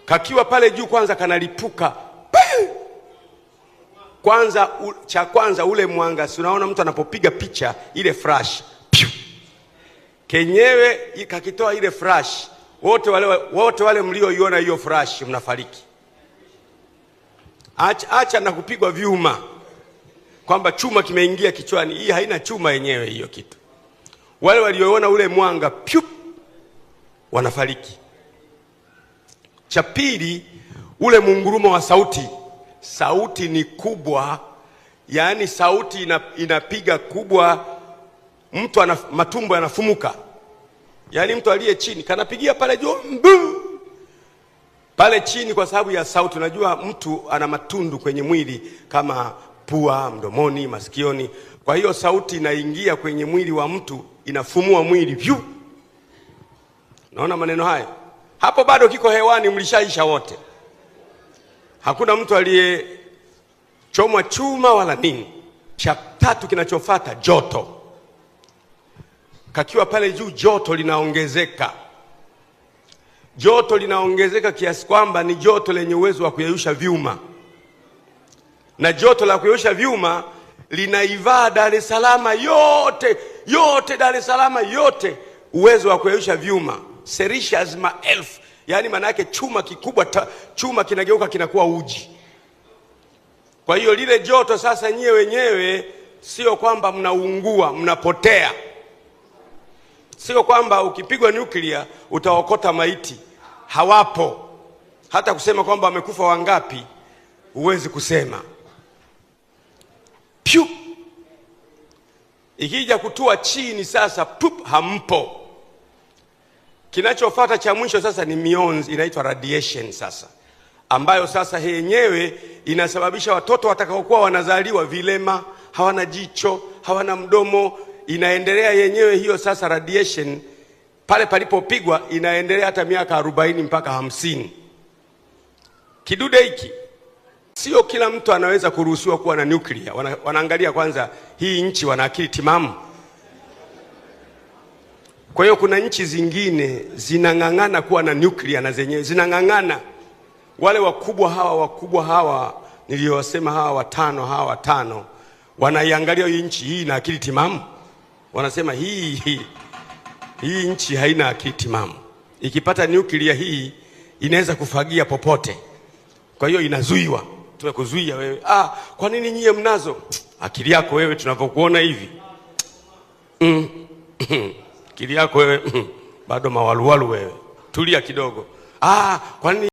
Kakiwa pale juu kwanza kanalipuka. Kwanza ule mwanga, si unaona mtu anapopiga picha ile flash. Kenyewe kakitoa ile flash. Wote wale mlioiona hiyo flash mnafariki. Acha na kupigwa vyuma kwamba chuma kimeingia kichwani. Hii haina chuma yenyewe hiyo kitu. Wale walioona ule mwanga wanafariki. Cha pili, ule mungurumo wa sauti. Sauti ni kubwa, yaani sauti inapiga kubwa, mtu matumbo yanafumuka. Yaani mtu aliye chini kanapigia pale juu pale chini kwa sababu ya sauti. Unajua mtu ana matundu kwenye mwili kama pua, mdomoni, masikioni. Kwa hiyo sauti inaingia kwenye mwili wa mtu, inafumua mwili. Naona maneno haya? Hapo bado kiko hewani, mlishaisha wote. Hakuna mtu aliyechomwa chuma wala nini. Cha tatu kinachofuata, joto. Kakiwa pale juu, joto linaongezeka. Joto linaongezeka kiasi kwamba ni joto lenye uwezo wa kuyeyusha vyuma. Na joto la kuyeyusha vyuma linaivaa Dar es Salaam yote Dar es Salaam yote, uwezo wa kuyeyusha vyuma. Sericious maelfu. Yaani maana yake chuma kikubwa, chuma kinageuka kinakuwa uji. Kwa hiyo lile joto sasa, nyie wenyewe sio kwamba mnaungua, mnapotea. Sio kwamba ukipigwa nuclear utaokota maiti. Hawapo. Hata kusema kwamba wamekufa wangapi huwezi kusema. Ikija kutua chini sasa, hampo. Kinachofuata cha mwisho sasa ni mionzi, inaitwa radiation sasa, ambayo sasa yenyewe inasababisha watoto watakaokuwa wanazaliwa vilema, hawana jicho, hawana mdomo. Inaendelea yenyewe hiyo sasa radiation, pale palipopigwa inaendelea hata miaka 40 mpaka 50. Kidude hiki sio kila mtu anaweza kuruhusiwa kuwa na nuclear. Wanaangalia kwanza hii nchi wana akili timamu. Kwa hiyo kuna nchi zingine zinang'ang'ana kuwa na nuclear, na zenyewe zinang'ang'ana. Wale wakubwa hawa niliyosema, hawa watano wanaiangalia hii nchi hii na akili timamu. Wanasema hii nchi haina akili timamu. Ikipata nuclear hii inaweza kufagia popote. Kwa hiyo inazuiwa. Tumekuzuia wewe. Kwa nini nyie mnazo? Akili yako wewe tunavyokuona hivi. Akili yako wewe bado mawaluwalu wewe. Tulia kidogo. Kwa nini